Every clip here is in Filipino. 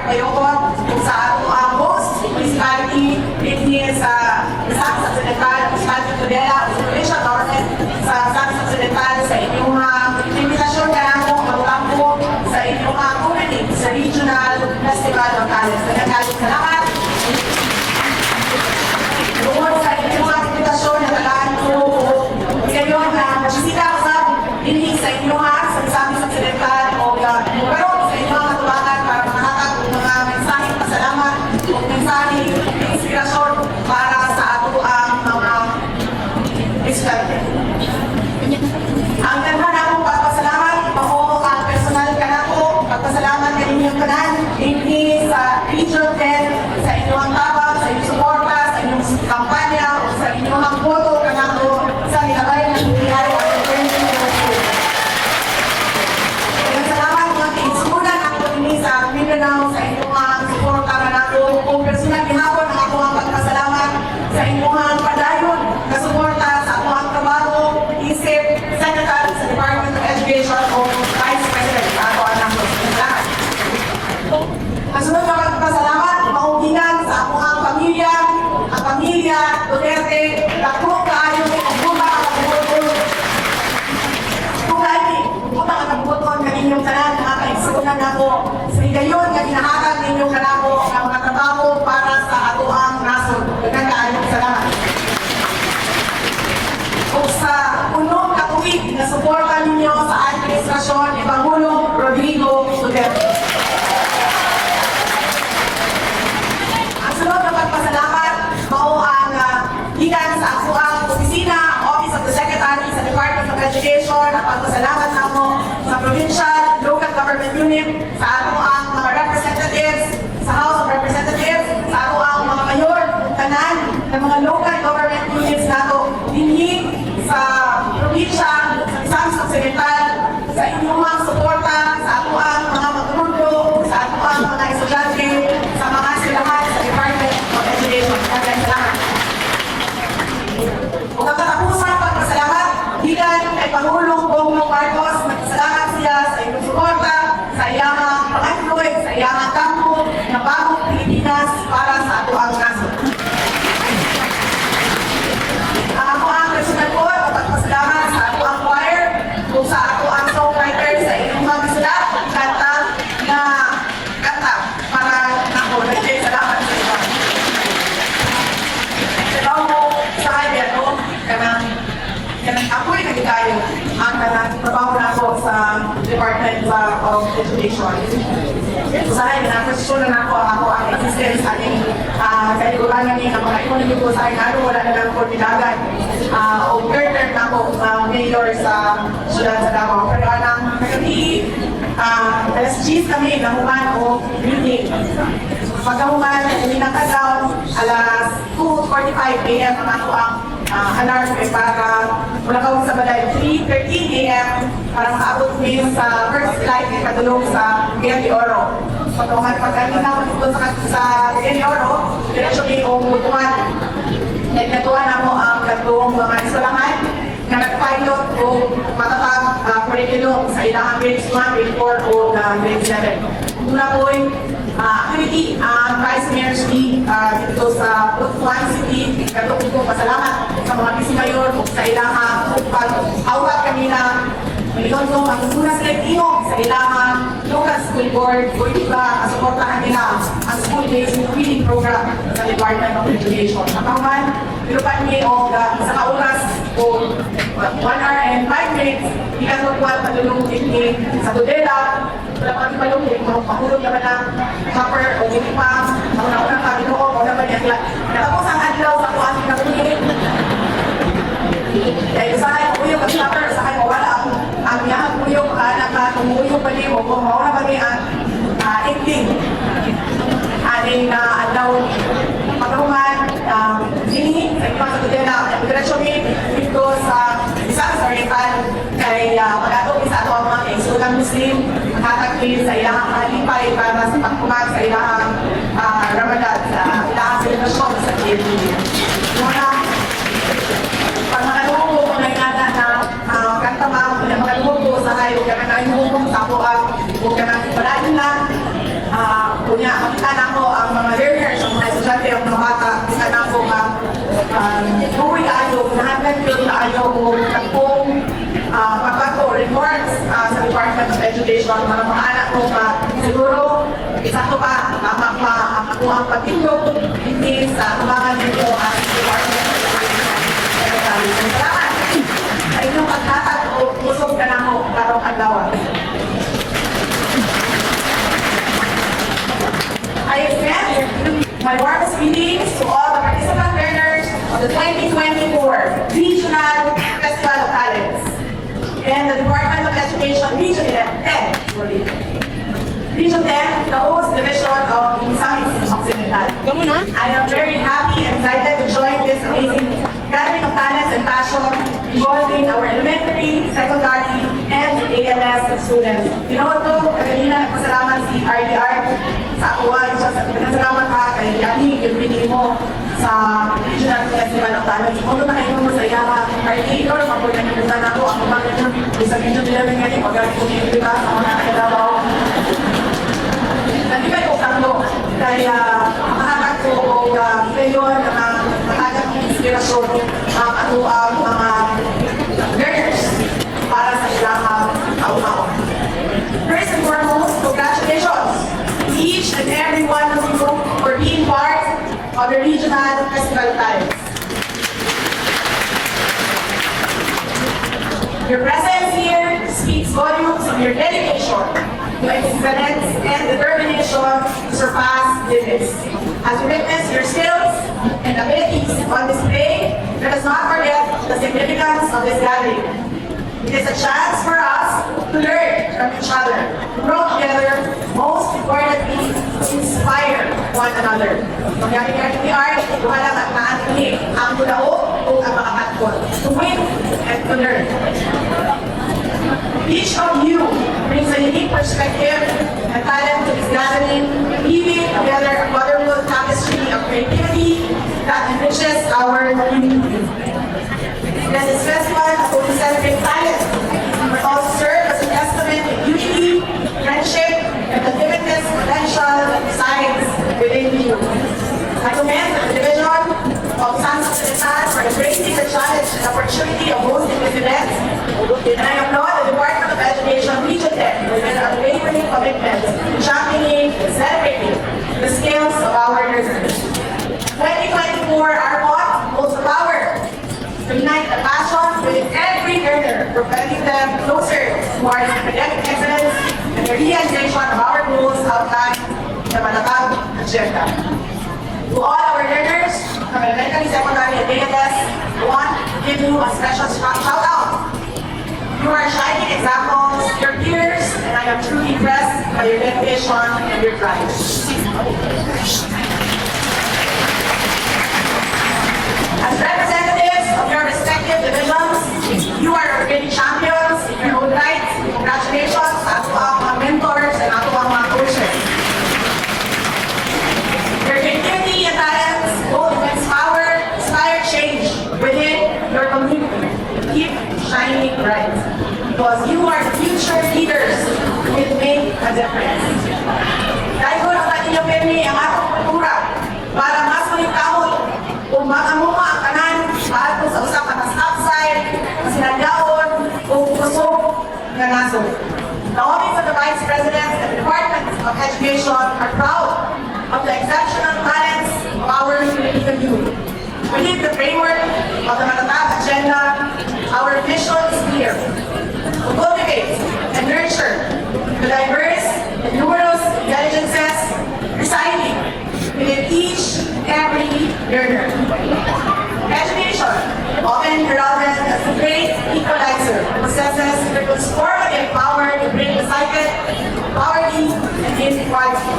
kayo ko sa ato ang host, municipality, business sa Occidental, municipality of Tudela, provincial government sa Occidental, sa inyong invitasyon ka na mo, magtampo sa inyong community, sa regional festival of talents. Nagkakalit salamat. Tungkol sa inyong invitasyon na talaan ko ngayon na magsisika sa hindi sa inyong sa Occidental o pero sa inyong katubangan para makahatag ng mga mensaheng pasalamat o mensaheng inspirasyon para sa ato ang mga estudyante. Ang ganda na akong pagpasalamat, ako ang personal ka na ako, pagpasalamat ka ninyong kanan, hindi sa Region 10, sa inyong tabang, sa inyong suporta, sa inyong kampanya, o sa inyong boto ka na ako sa nilabay ng nangyayari at Mindanao sa inyong suporta na ako. Kung personal gihapon ang ako ang pagpasalamat sa inyong padayon na suporta sa ako ang trabaho, isip, Secretary sa Department of Education o Vice President sa ako ang salamat. Kasunod na pagpasalamat, maugingan sa ako ang pamilya Duterte, lakong kaayon ang buta ang pagbuton. Kung ang pagbuton ng inyong tanan, nakakaigsunan ako gayon nga ginahatag ninyong kanako ang mga trabaho para sa ato ang nasod. Nagkakaayong salamat. O sa unong katuwid na suporta ninyo sa administrasyon ni Pangulong Rodrigo Duterte. Ang sunod na pagpasalamat, mao ang gikan sa ako ang opisina, Office of the Secretary sa Department of Education, at pagpasalamat namo sa provincial, local government unit, sa ato ang mga representatives sa House of Representatives, sa ato ang mga mayor, tanan, ng mga local government units nato, dinhi sa probinsya, sa Misamis Occidental, sa inyong mga suporta, sa ato ang mga magrupo, sa ato ang mga estudyante, sa mga silahan sa Department of Education. Maraming salamat. Kung ang katapusan, pagpasalamat, gikan kay Pangulong Bongbong Marcos, nagpasalamat siya sa inyong suporta, sa iyang pag-employ, sa iyang kampo na bagong Pilipinas para sa ato ang nasod. Ang ako ang personal ko, pagpasalamat sa ato ang choir, kung sa ato ang songwriter, sa inyong mga sulat, kanta na kanta para ako. Salamat sa iba. Salamat mo sa kanya, no? Kanang ako'y nagitayo ang trabaho na ako sa Department of Education. Usahay na posisyon na ako ang existence ating kaliguran namin ang mga economy ko sa akin wala na lang po nilagan o third term na ako mayor sa siyudad sa Davao. Pero anang nagkatiit, alas 10 kami nahuman o meeting. Pagkahuman, minakagaw, alas 2:45 AM ang ako ang alarm para mula ka sa balay 3:13 AM para makaabot din sa first flight na padulong sa Cagayan de Oro. Pagkahuman dito sa Cagayan de Oro, diretsyo ni Umutuan. Nagkatuan na mo ang katong mga eskwelahan na nag-pilot o matatag curriculum sa ilang grades 1, grade 4 o grade 7. Muna po'y activity ang Vice Mayor City dito sa Butuan City. Katong ko pasalamat sa mga Vice Mayor o sa ilang pag-awat kanina. Ngayon ko, ang una sila tingog sa ilang local school board o iba kasuportahan nila ang school-based reading program sa Department of Education. Nakaman, pilupan niya o sa kauras o 1 hour and 5 minutes, ikatutwal patulong technique sa Tudela. Wala pa rin palong, mahulog naman ng copper o ginipang, mauna-unang kabinoo o naman yan. Natapos ang adlaw sa kuwan ng kakunin. Dahil sa akin, uyong mag-copper, sa akin, wala ang yahan uyong anak na tumuyong pa niyo kung mauna pa niya ang ending. Aning adlaw pagkahuman, dini, sa ibang sa Tudela, immigration dito sa Misamis Oriental, kay pag-atong isa ito ang mga Isulan Muslim, hatagpin sa ilang halipay para sa pagkuman sa ilang Ramadan, sa ilang celebration sa KFB. Muna, pag makalungo ko na inada na kanta mga makalungo ko sa kayo, huwag ka na inuhong sa ako huwag ka na ipalain lang, kunya makita na ko ang mga learners, ang mga estudyante, ang mga bata, kita na ko nga buhay kayo, nahanap ko kayo kung pagbago reports sa Department of Education, mga anak ko pa siguro, isa ko pa, ako ang pagtindog, hindi sa tumangan nito ang Department of Education. Salamat! Sa inyong pagkatag o pusog ka na mo, karong adlaw. I extend my warmest greetings to all the participant learners of the 2024 Regional Festival of Talents and the Department of Education Region 10, Region 10, the host division of Misamis Occidental. I am very happy and excited to join this amazing gathering of talents and passion involving our elementary, secondary, and ALS students. You know what, kanina nagpasalamat si RDR sa akuan, nagpasalamat ka kay Yani, yung pinili mo sa Regional Festival of Talents. Kung na kayo mo sa iyama, RD, ikaw na magpagkakita na ako, ako bakit yun, isang Region 11 ngayon, pag-agpunin kita sa mga nakalabaw. Hindi kayo kando, kaya makakat ko o ngayon na matagang inspirasyon ang ang mga learners para sa ilang taon-taon. First and foremost, congratulations to each and every one of you for being part of the Regional Festival of Talents. Your presence here speaks volumes of your dedication to excellence and determination to surpass limits. As we witness your skills and abilities on display, let us not forget the significance of this gathering. It is a chance for us to learn from each other, grow together, most importantly, to inspire one another. Magyari-yari ni Art, walang at naantinig ang tulao o ang mga katkot, to win and to learn. Each of you brings a unique perspective and talent to this gathering, weaving together a wonderful tapestry of creativity that enriches our community. Let this festival not only celebrate talent, but also serve as a testament to unity, friendship, and the limitless potential that resides within you. I commend the division of San Occidental for embracing the challenge and opportunity of hosting this event, and I applaud the Department of Education Region 10 for their unwavering commitment to championing and celebrating the skills of our learners. 2024, our motto holds the power to unite the passion within every learner, propelling them closer towards academic excellence and the realization of our goals outlined in the Matatag Agenda. To all our learners from elementary, secondary, and ALS, I want to give you a special shout out. You are shining examples, your peers, and I am truly impressed by your dedication and your drive. As representatives of your respective divisions, you are already champions in your own right. Congratulations sa mga mentors and mga coaches. Your creativity and talents both inspire change within your community. Keep shining bright, because you are the future leaders who will make a difference. Dahil ko ang inyong pirmi ang atong kultura para mas maligtamot kung makamuha ang kanan paano sa usap na upside, masinadyaon, o kusog na naso. The office of the Vice President and the Department of Education are proud of the exceptional talents of our Filipino youth. Within the framework of the Matatag Agenda, our mission is clear: to cultivate and nurture the diverse and numerous intelligences residing within each and every learner. Education, often heralded as the great equalizer, possesses the transformative power to bring the cycle of poverty and inequality.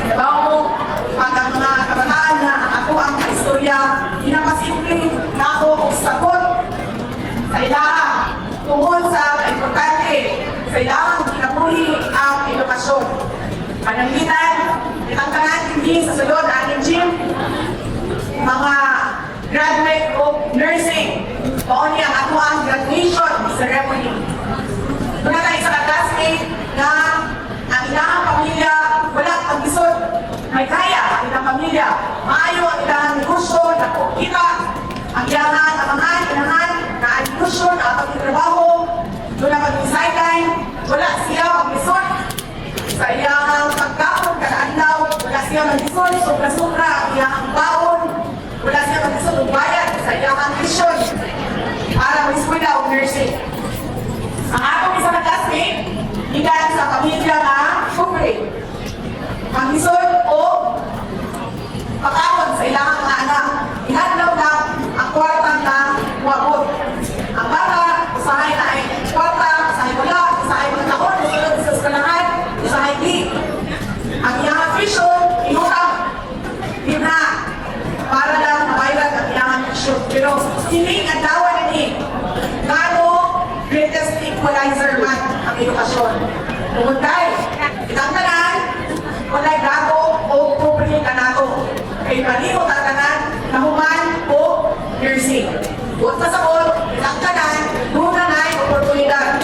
Nabaw mo, pag ang mga kabataan na ako ang istorya, pinapasimple na ako kung sagot sa ilaha tungkol sa importante sa ilahang kinapuli ang edukasyon. Panangitan, itangkangan hindi sa sulod na aking gym, mga graduate of nursing, doon niya ako ang graduation ceremony. Doon na tayo sa classmate na ang ilahang pamilya walang pag-isod siya mag-isol, sobra-sobra, ang iyang baon, wala siya mag-isol, bayad sa iyang tuition para mag-eskwela o nursing. Ang atong isa na classmate, ikan sa pamilya nga pobre. Ang isol o pakawon sa ilang mga anak, ihadlaw na ang kwartang na wabot. Ang bata, usahay na ay kwarta, usahay wala, usahay mga taon, usahay sa eskalahan, usahay di. Ang iyang tuition, inutang. Yun na, para lang mabayad ang iyang tuition. Pero sining ang dawa ni Kano greatest equalizer man ang edukasyon. Tungod tayo, itang tanan, wala'y gago o pobre ka nato. Kay paliho tatanan, nahuman o nursing. Huwag na sabot, itang tanan, muna na'y oportunidad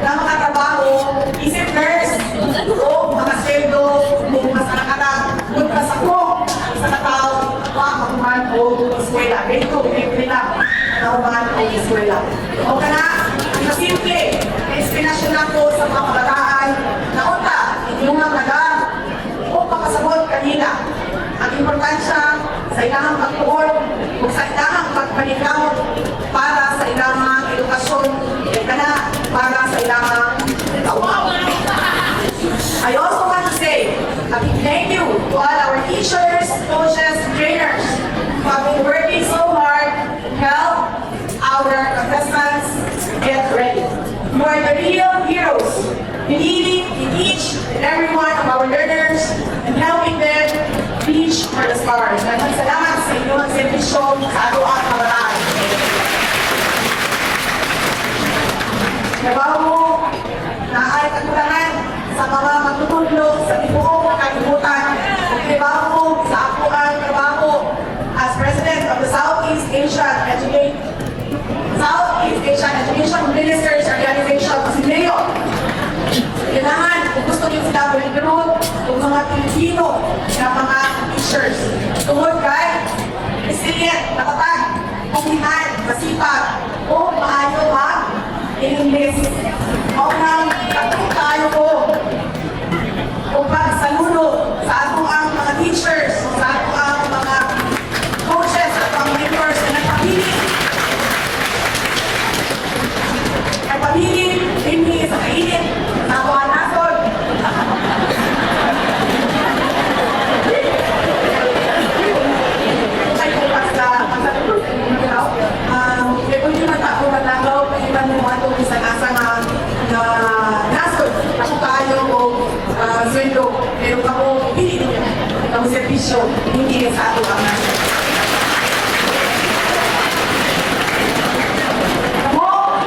na makatrabaho, isip nurse, o makasweldo, kung mas anak-anak, kung mas ako, sa katao, makakuman o eskwela. Dito, nila, nahuman o eskwela. O ka na, ang simple, inspirasyon ako sa mga kabataan na unta, inyong mga o pakasabot kanila. Ang importansya sa ilang pagtuon o sa ilang pagpanigamot para sa ilang edukasyon kana para sa ilang I also want to say a big thank you to all our teachers, coaches, trainers who have been working so hard to help our contestants get ready. You are the real heroes, believing in each and every one of our learners and helping them reach for the stars. Maraming salamat sa inyong servisyon sa aluang kabataan. Trabaho mo na ay kagulangan sa mga magtutulog sa tibuong kalibutan. Trabaho mo sa ako ang trabaho as President of the Southeast Asian Education Ministers Organization o SINEO. Kailangan, kung gusto niyo sila mag-recruit, kung mga Pilipino na mga teachers. Tungod kay, resilient, natatag, pumihan, masipag, o maayo mag-English. O nang katong tayo ko, kung pagsalulo sa atong ang mga teachers, sa atong ang mga coaches, at ang mentors na nagpapili. Nagpapili, hindi sa kainit, sa buwan natin. Ay, kung pagsalulo, kaya kung yung matako maglagaw, kung iban mo atong isa-asa na nasod, ako tayo o sweldo, pero ako pili niya ng servisyo, hindi sa ato ang nasod. Ako,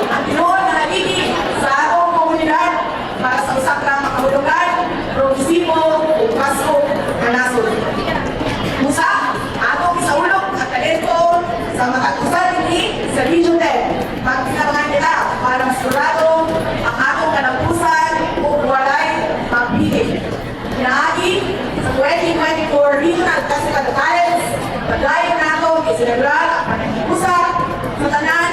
ang tinuon na nagiging sa atong komunidad para sa usak na makahulugan, progresibo o paso na nasod. Musa, atong isaulog at talento sa matag-usan ni sa Region 10. Magpinabangan nila para masigurado ang atong kanapusan o walay magpili. Inaagi sa 2024 Regional Festival of Talents, paglayo na ito isinagral ang panagipusan sa tanan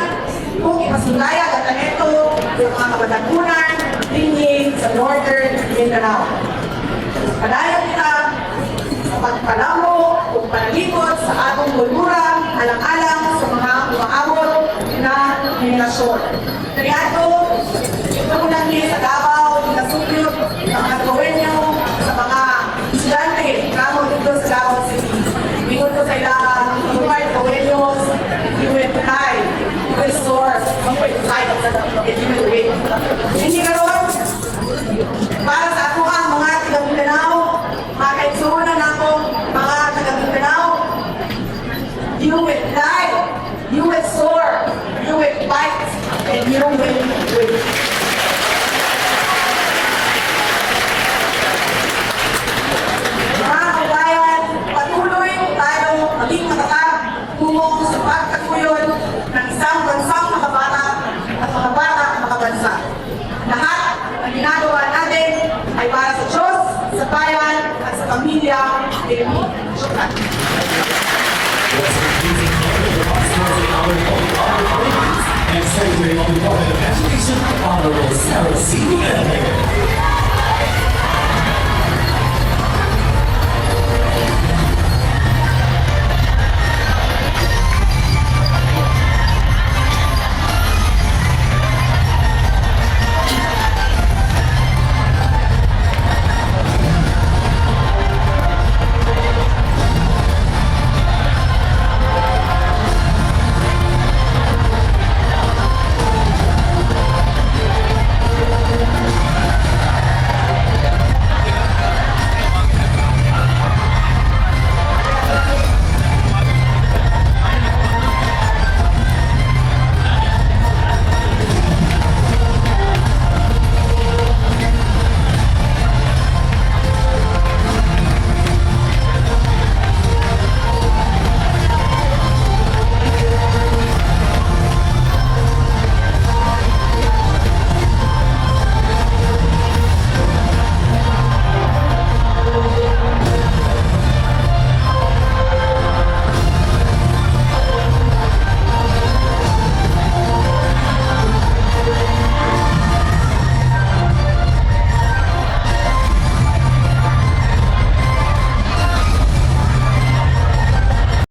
kung ipasundaya at talento sa mga kabatagunan tingin sa Northern Mindanao. Padayon kita sa pagpalamo o panalikod sa atong kultura, alang-alang sa mga umaabot na henerasyon. Kaya ito lang din sa Davao, nasukyot sa mga gawin nyo, sa mga estudyante, kamo dito sa Davao City. Bingon ko sa ilang mga gawin nyo, you will try, you will soar, mag-pag-try of the way. Hindi karoon, para sa ako ang mga taga-Mindanao, mga kaitsunan ako, mga taga-Mindanao, you will fly, you will soar, you will fight, and you will win. Mga kabayan, patuloy tayo maging matatag tungo sa pagkatuyod ng isang bansang makabata at makabansa. Lahat ng ginagawa natin ay para sa Diyos, sa bayan, at sa pamilya. Shukran. And celebrating on behalf of the Education Honorable Sarah C.